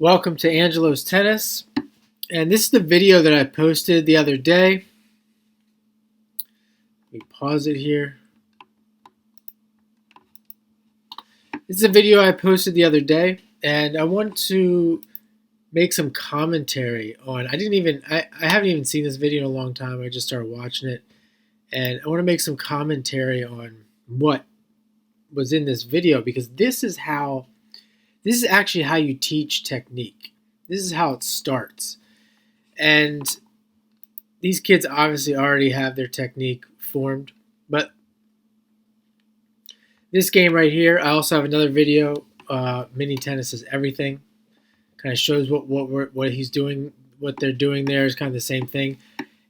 Welcome to Angelo's Tennis, and this is the video that I posted the other day. Let me pause it here. This is a video I posted the other day, and I want to make some commentary on. I haven't even seen this video in a long time. I just started watching it, and I want to make some commentary on what was in this video, because this is actually how you teach technique. This is how it starts. And these kids obviously already have their technique formed, but this game right here, I also have another video, Mini Tennis is Everything. Kind of shows what he's doing, what they're doing there is kind of the same thing.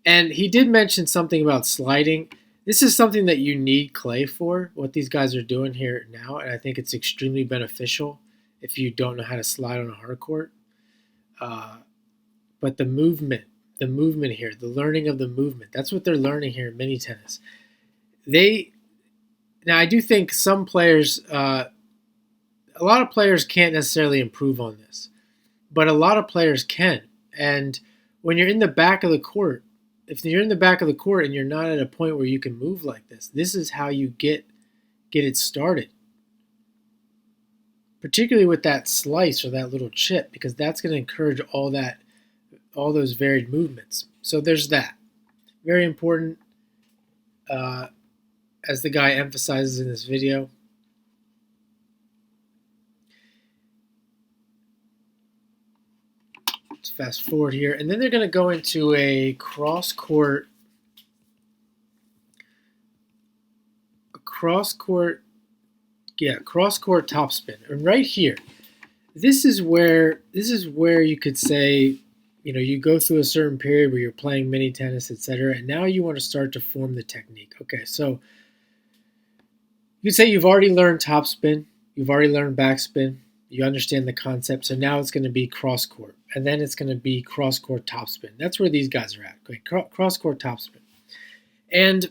And he did mention something about sliding. This is something that you need clay for, what these guys are doing here now, and I think it's extremely beneficial if you don't know how to slide on a hard court. But the movement here, the learning of the movement, that's what they're learning here in mini tennis. Now I do think some players, a lot of players can't necessarily improve on this, but a lot of players can. And when you're in the back of the court, if you're in the back of the court and you're not at a point where you can move like this is how you get it started. Particularly with that slice or that little chip, because that's going to encourage all those varied movements. So there's that. Very important, as the guy emphasizes in this video. Let's fast forward here. And then they're going to go into a cross-court topspin. And right here, this is where you could say, you go through a certain period where you're playing mini tennis, etc., and now you want to start to form the technique. Okay, so you could say you've already learned topspin, you've already learned backspin, you understand the concept, so now it's going to be cross court, and then it's going to be cross court topspin. That's where these guys are at. Okay, cross court topspin, and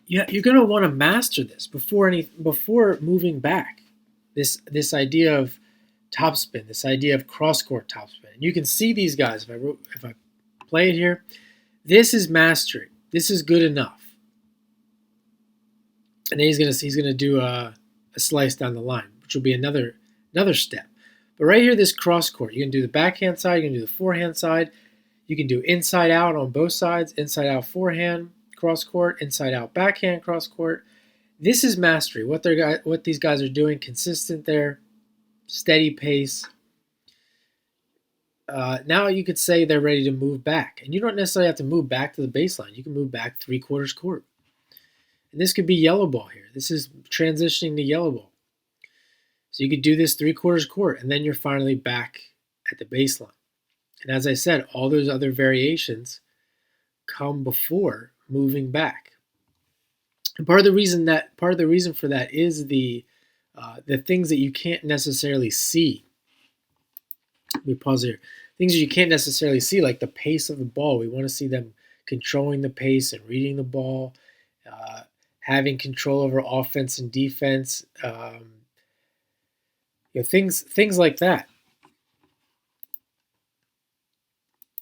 you're going to want to master this before moving back. This idea of topspin, this idea of cross-court topspin. And you can see these guys, if I play it here, this is mastery. This is good enough. And then he's gonna do a slice down the line, which will be another step. But right here, this cross-court, you can do the backhand side, you can do the forehand side, you can do inside out on both sides, inside out forehand, cross-court, inside out backhand, cross-court. This is mastery. What these guys are doing, consistent there. Steady pace. Now you could say they're ready to move back. And you don't necessarily have to move back to the baseline. You can move back 3/4 court. And this could be yellow ball here. This is transitioning to yellow ball. So you could do this 3/4 court, and then you're finally back at the baseline. And as I said, all those other variations come before moving back. And part of the reason for that is the things that you can't necessarily see. Let me pause here. Things that you can't necessarily see, like the pace of the ball. We want to see them controlling the pace and reading the ball, having control over offense and defense, things like that.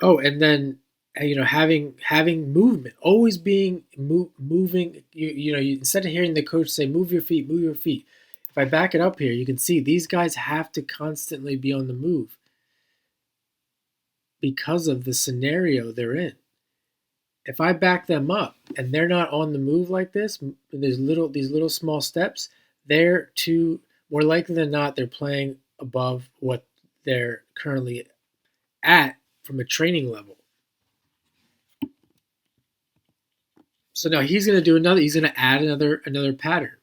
Oh, and then having movement, always being moving. You instead of hearing the coach say, "Move your feet, move your feet." If I back it up here, you can see these guys have to constantly be on the move because of the scenario they're in. If I back them up and they're not on the move like this, these little small steps, they're more likely than not, they're playing above what they're currently at from a training level. So now he's going to add another pattern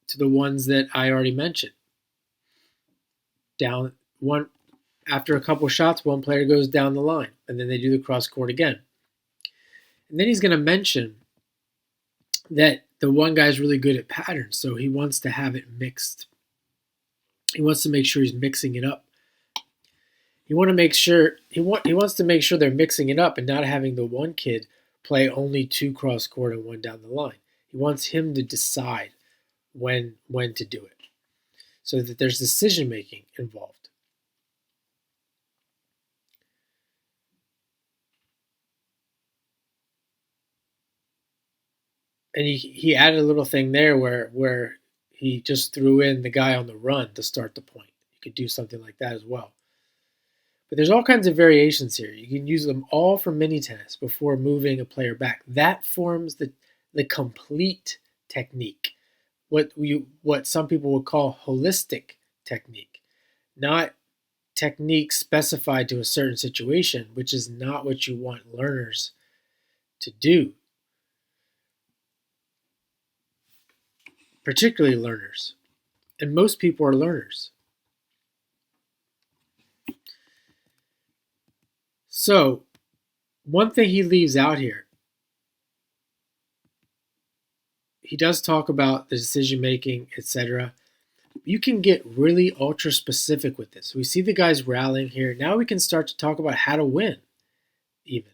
to the ones that I already mentioned. Down one, after a couple shots, one player goes down the line, and then they do the cross court again. And then he's going to mention that the one guy's really good at patterns, so he wants to have it mixed. He wants to make sure he's mixing it up. He wants to make sure they're mixing it up and not having the one kid play only 2 cross court and 1 down the line. He wants him to decide when to do it, so that there's decision making involved. And he added a little thing there where he just threw in the guy on the run to start the point. You could do something like that as well. But there's all kinds of variations here. You can use them all for mini tennis before moving a player back. That forms the complete technique. What some people would call holistic technique, not technique specified to a certain situation, which is not what you want learners to do, particularly learners. And most people are learners. So, one thing he leaves out here, he does talk about the decision making, etc. You can get really ultra specific with this. We see the guys rallying here. Now we can start to talk about how to win, even.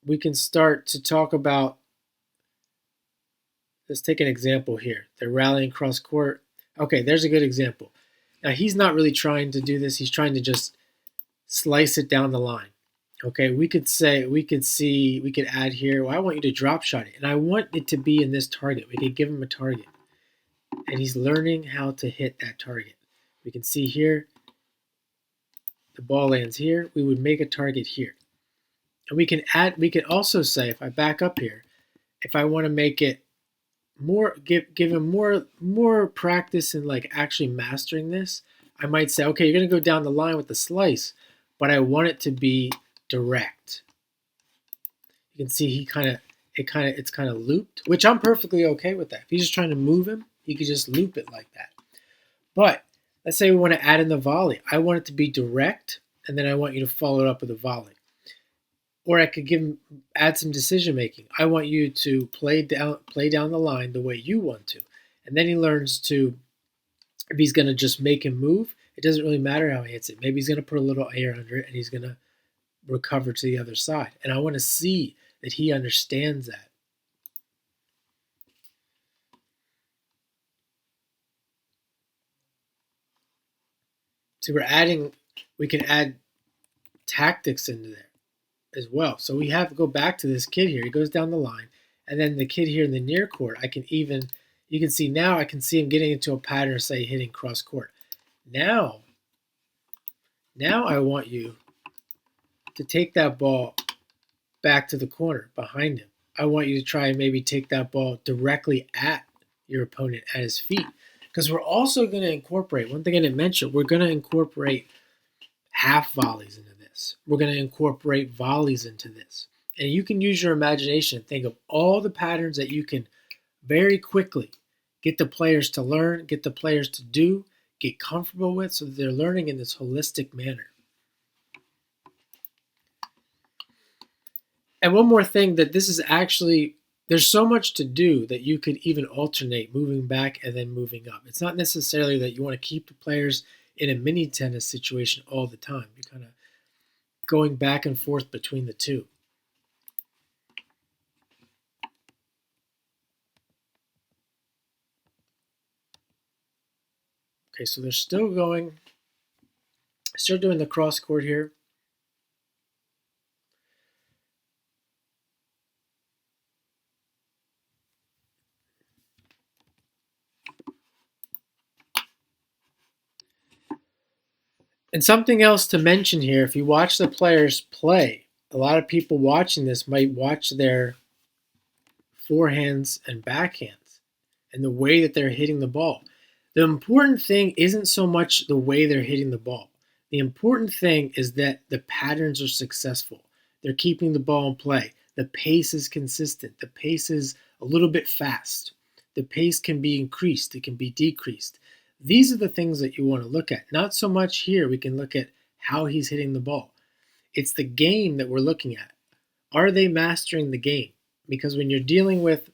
We can start to talk about, let's take an example here. They're rallying cross court. Okay, there's a good example. Now he's not really trying to do this. He's trying to just slice it down the line. Okay, we could add here, well, I want you to drop shot it. And I want it to be in this target. We could give him a target. And he's learning how to hit that target. We can see here, the ball lands here. We would make a target here. And we could also say, if I back up here, if I want to make it more, give him more practice in like actually mastering this, I might say, okay, you're going to go down the line with the slice, but I want it to be direct. You can see it's kind of looped, which I'm perfectly okay with that. If he's just trying to move him, he could just loop it like that. But let's say we want to add in the volley. I want it to be direct, and then I want you to follow it up with a volley. Or I could add some decision making. I want you to play down the line the way you want to. And then he learns to, if he's going to just make him move, it doesn't really matter how he hits it. Maybe he's going to put a little air under it, and he's going to recover to the other side. And I want to see that he understands that. So we can add tactics into there as well. So we have to go back to this kid here. He goes down the line, and then the kid here in the near court, you can see now I can see him getting into a pattern of, say, hitting cross court. Now I want you to take that ball back to the corner behind him. I want you to try and maybe take that ball directly at your opponent at his feet. Because we're also going to incorporate, one thing I didn't mention, we're going to incorporate half volleys into this. We're going to incorporate volleys into this. And you can use your imagination and think of all the patterns that you can very quickly get the players to learn, get the players to do, get comfortable with, so that they're learning in this holistic manner. And one more thing, that this is actually, there's so much to do that you could even alternate moving back and then moving up. It's not necessarily that you want to keep the players in a mini tennis situation all the time. You're kind of going back and forth between the two. Okay, so they're still doing the cross court here. And something else to mention here, if you watch the players play, a lot of people watching this might watch their forehands and backhands and the way that they're hitting the ball. The important thing isn't so much the way they're hitting the ball. The important thing is that the patterns are successful. They're keeping the ball in play. The pace is consistent. The pace is a little bit fast. The pace can be increased. It can be decreased. These are the things that you want to look at. Not so much here. We can look at how he's hitting the ball. It's the game that we're looking at. Are they mastering the game? Because when you're dealing with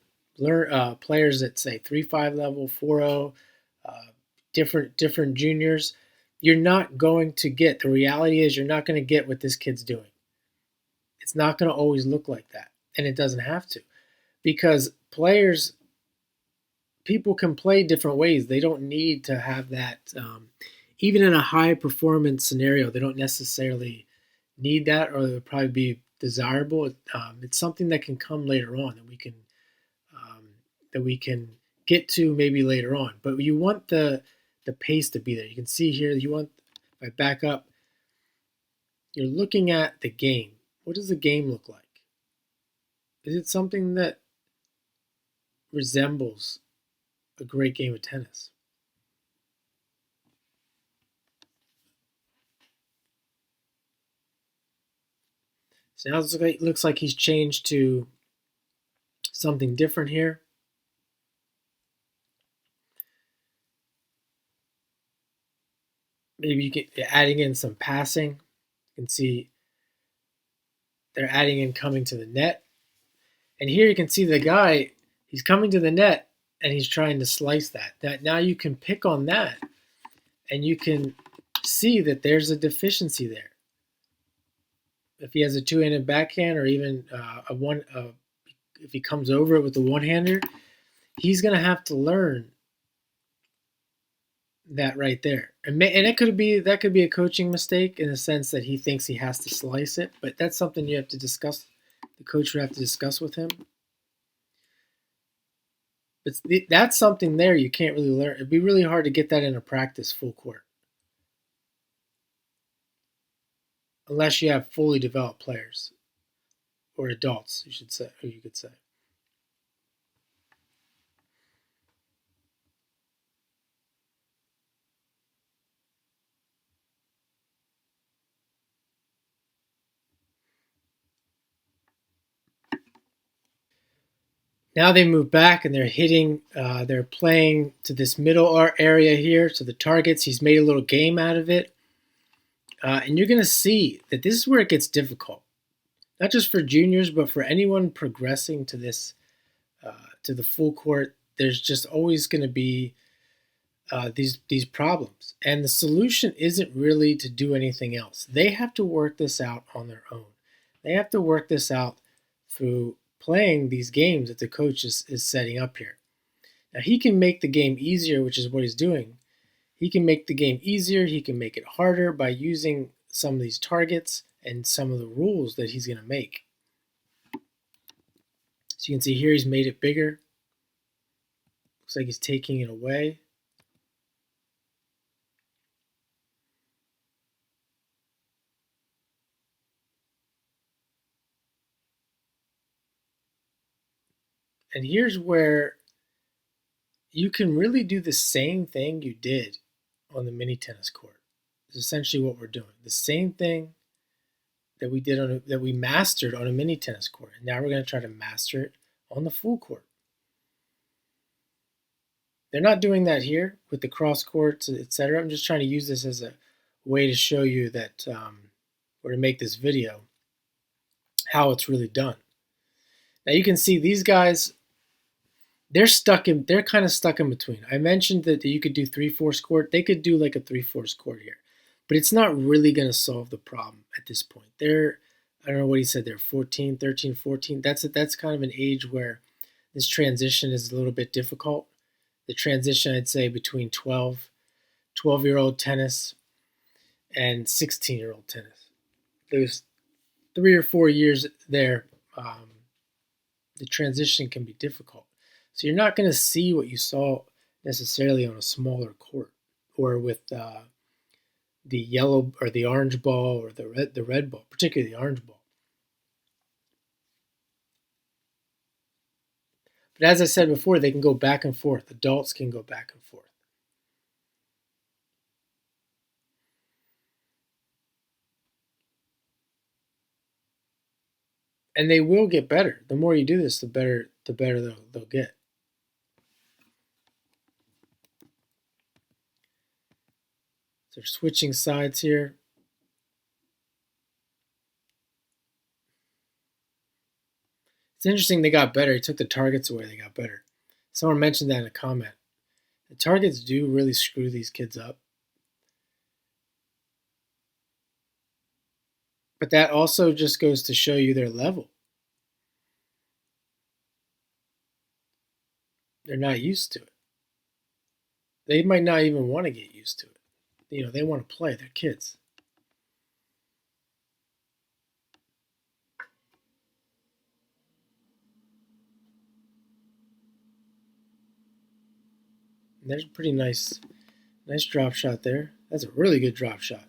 players at, say, 3-5 level, 4-0, different juniors, you're not going to get, the reality is you're not going to get what this kid's doing. It's not going to always look like that. And it doesn't have to. Because people can play different ways. They don't need to have that. Even in a high performance scenario, they don't necessarily need that, or they'll probably be desirable. It's something that can come later on that we can get to maybe later on. But you want the pace to be there. You can see here. You want, if I back up, you're looking at the game. What does the game look like? Is it something that resembles a great game of tennis? So now it looks like he's changed to something different here. Maybe you get adding in some passing. You can see they're adding in coming to the net. And here you can see the guy, he's coming to the net and he's trying to slice that. Now you can pick on that and you can see that there's a deficiency there. If he has a two-handed backhand or even if he comes over it with a one-hander, he's going to have to learn that right there. And it could be a coaching mistake in the sense that he thinks he has to slice it, but that's something you have to discuss. The coach would have to discuss with him. But that's something there you can't really learn. It'd be really hard to get that into practice full court. Unless you have fully developed players. Or adults, you should say, or you could say. Now they move back and they're playing to this middle area here, to the targets. He's made a little game out of it. And you're going to see that this is where it gets difficult. Not just for juniors, but for anyone progressing to this, to the full court. There's just always going to be these problems. And the solution isn't really to do anything else. They have to work this out on their own. They have to work this out through playing these games that the coach is setting up here. Now he can make the game easier, which is what he's doing. He can make the game easier. He can make it harder by using some of these targets and some of the rules that he's going to make. So you can see here he's made it bigger. Looks like he's taking it away. And here's where you can really do the same thing you did on the mini tennis court. It's essentially what we're doing. The same thing that we did that we mastered on a mini tennis court. And now we're going to try to master it on the full court. They're not doing that here with the cross courts, etc. I'm just trying to use this as a way to show you that, or to make this video, how it's really done. Now you can see these guys, they're kind of stuck in between. I mentioned that you could do 3/4 court. They could do like a 3/4 court here, but it's not really going to solve the problem at this point. I don't know what he said there, 14, 13, 14. That's kind of an age where this transition is a little bit difficult. The transition, I'd say, between 12-year-old tennis and 16-year-old tennis. There's 3 or 4 years there. The transition can be difficult. So you're not going to see what you saw necessarily on a smaller court or with the yellow or the orange ball or the red ball, particularly the orange ball. But as I said before, they can go back and forth. Adults can go back and forth. And they will get better. The more you do this, the better they'll get. So they're switching sides here. It's interesting they got better. He took the targets away, they got better. Someone mentioned that in a comment. The targets do really screw these kids up. But that also just goes to show you their level. They're not used to it. They might not even want to get used to it. They want to play. They're kids. And there's a pretty nice drop shot there. That's a really good drop shot.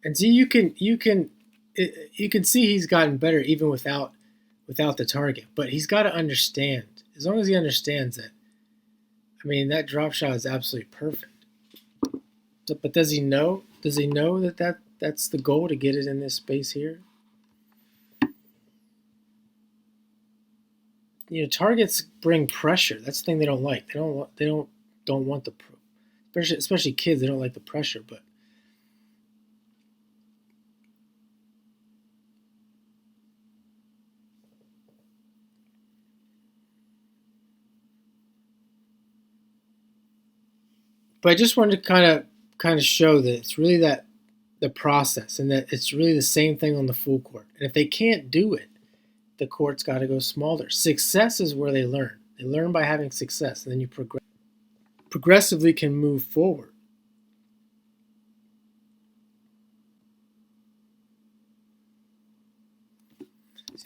And see, you can see he's gotten better even without the target. But he's got to understand. As long as he understands it, I mean, that drop shot is absolutely perfect. But does he know? Does he know that's the goal, to get it in this space here? Targets bring pressure. That's the thing they don't like. They don't want the, especially kids. They don't like the pressure. But I just wanted to kind of show that it's really the process, and that it's really the same thing on the full court. And if they can't do it, the court's got to go smaller. Success is where they learn. They learn by having success, and then you progressively can move forward.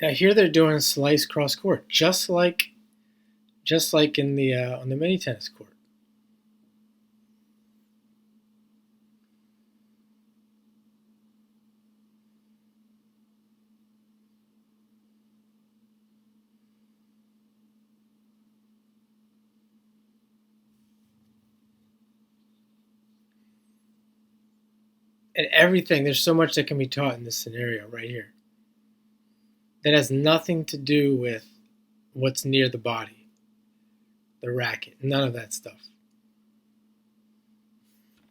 Now here they're doing slice cross court, just like in the on the mini tennis court. And everything, there's so much that can be taught in this scenario right here that has nothing to do with what's near the body, the racket, none of that stuff.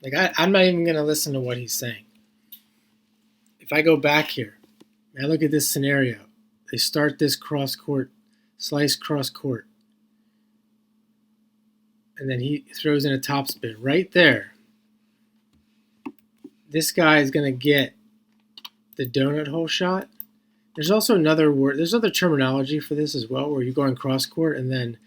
Like, I'm not even going to listen to what he's saying. If I go back here, and I look at this scenario, they start this cross court, slice cross court, and then he throws in a topspin right there. This guy is going to get the donut hole shot. There's also another word. There's other terminology for this as well, where you're going cross court and then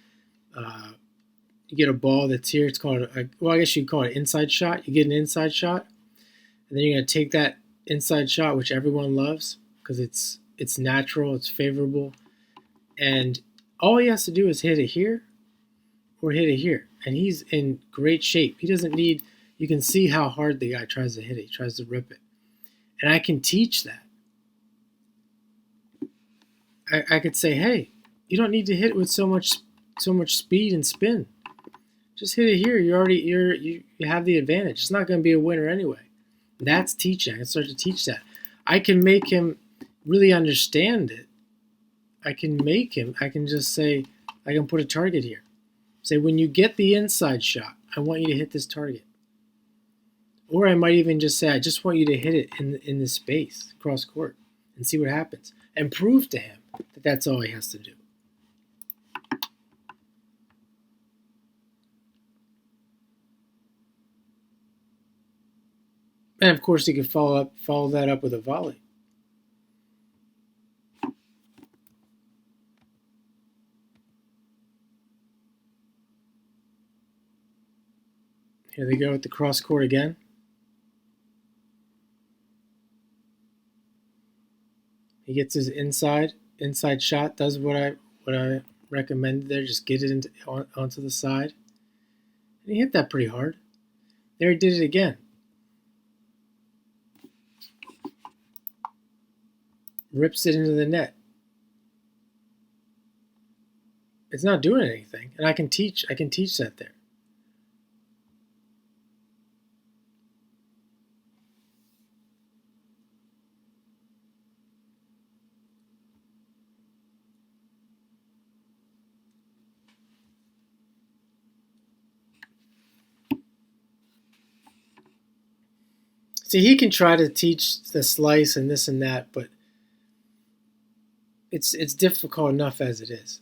you get a ball that's here. It's called, I guess you'd call it an inside shot. You get an inside shot, and then you're going to take that inside shot, which everyone loves because it's natural, it's favorable, and all he has to do is hit it here or hit it here, and he's in great shape. He doesn't need. You can see how hard the guy tries to hit it. He tries to rip it. And I can teach that. I could say, hey, you don't need to hit it with so much speed and spin. Just hit it here. You have the advantage. It's not going to be a winner anyway. That's teaching. I can start to teach that. I can make him really understand it. I can just say, I can put a target here. Say, when you get the inside shot, I want you to hit this target. Or I might even just say, I just want you to hit it in this space, cross court, and see what happens. And prove to him that that's all he has to do. And of course, he could follow that up with a volley. Here they go with the cross court again. He gets his inside shot, does what I recommended there, just get it onto the side. And he hit that pretty hard. There he did it again. Rips it into the net. It's not doing anything, and I can teach that there. See, he can try to teach the slice and this and that, but it's difficult enough as it is.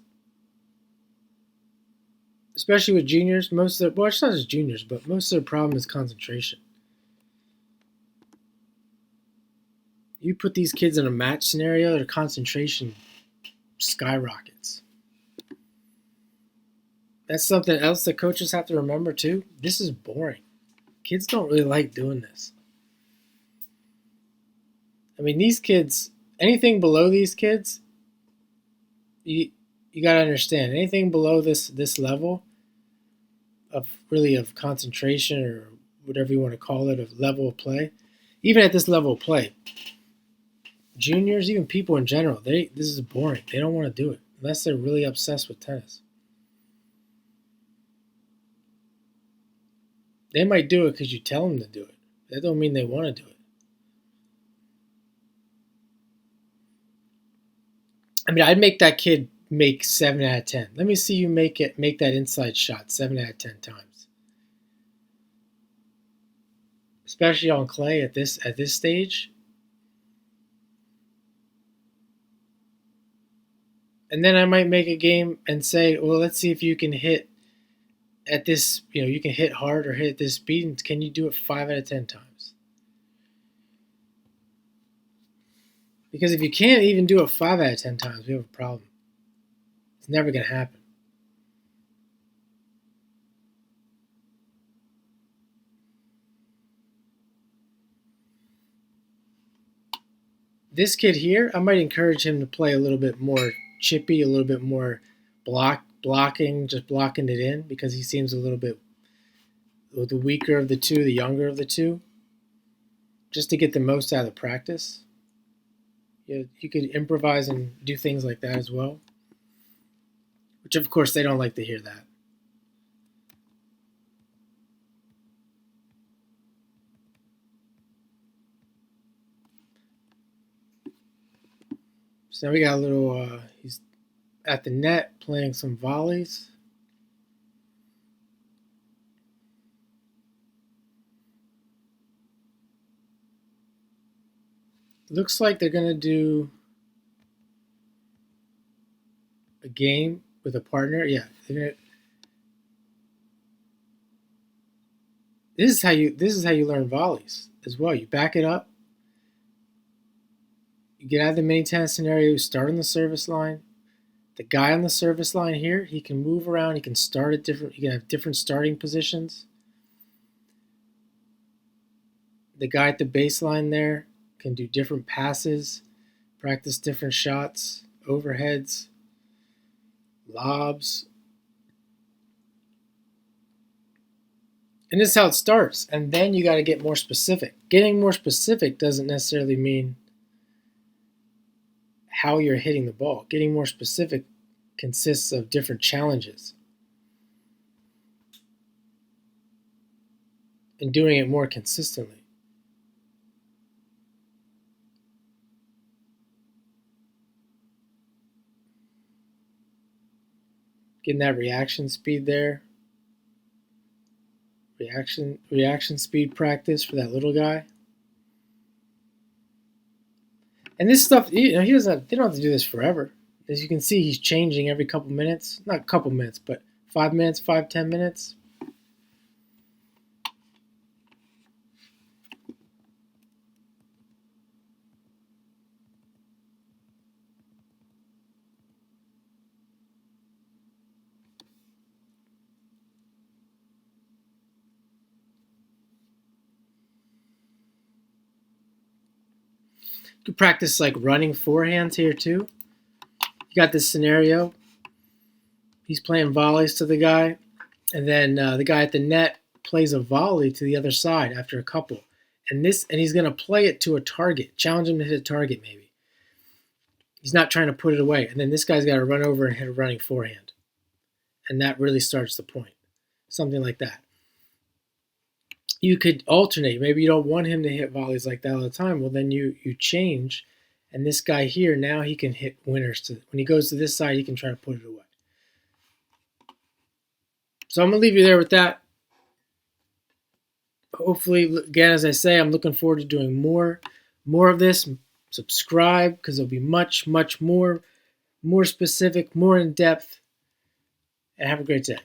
Especially with juniors, well, it's not just juniors, but most of the problem is concentration. You put these kids in a match scenario, their concentration skyrockets. That's something else that coaches have to remember too. This is boring. Kids don't really like doing this. I mean, these kids, anything below these kids, you got to understand, anything below this level, of concentration, or whatever you want to call it, of level of play. Even at this level of play, juniors, even people in general, this is boring. They don't want to do it unless they're really obsessed with tennis. They might do it because you tell them to do it. That don't mean they want to do it. I mean, I'd make that kid make 7 out of 10. Let me see you make that inside shot 7 out of 10 times. Especially on clay at this stage. And then I might make a game and say, well, let's see if you can hit at this, you can hit hard or hit at this speed, and can you do it 5 out of 10 times? Because if you can't even do it 5 out of 10 times, we have a problem. It's never going to happen. This kid here, I might encourage him to play a little bit more chippy, a little bit more blocking, just blocking it in, because he seems a little bit the weaker of the two, the younger of the two, just to get the most out of the practice. You could improvise and do things like that as well, which of course they don't like to hear that. So now we got a little, he's at the net playing some volleys. Looks like they're going to do a game with a partner. Yeah, this is how you learn volleys as well. You back it up. You get out of the mini tennis scenario, you start on the service line. The guy on the service line here, he can move around, he can start at he can have different starting positions. The guy at the baseline there can do different passes, practice different shots, overheads, lobs. And this is how it starts. And then you got to get more specific. Getting more specific doesn't necessarily mean how you're hitting the ball. Getting more specific consists of different challenges and doing it more consistently. Getting that reaction speed there. Reaction speed practice for that little guy. And this stuff, they don't have to do this forever. As you can see, he's changing every couple minutes. Not a couple minutes, but 5 minutes, 10 minutes. You could practice like running forehands here too. You got this scenario. He's playing volleys to the guy, and then the guy at the net plays a volley to the other side after a couple. And he's going to play it to a target, challenge him to hit a target maybe. He's not trying to put it away. And then this guy's got to run over and hit a running forehand. And that really starts the point. Something like that. You could alternate. Maybe you don't want him to hit volleys like that all the time. Well, then you change. And this guy here, now he can hit winners. When he goes to this side, he can try to put it away. So I'm going to leave you there with that. Hopefully, again, as I say, I'm looking forward to doing more of this. Subscribe, because there'll be much more specific, more in depth. And have a great day.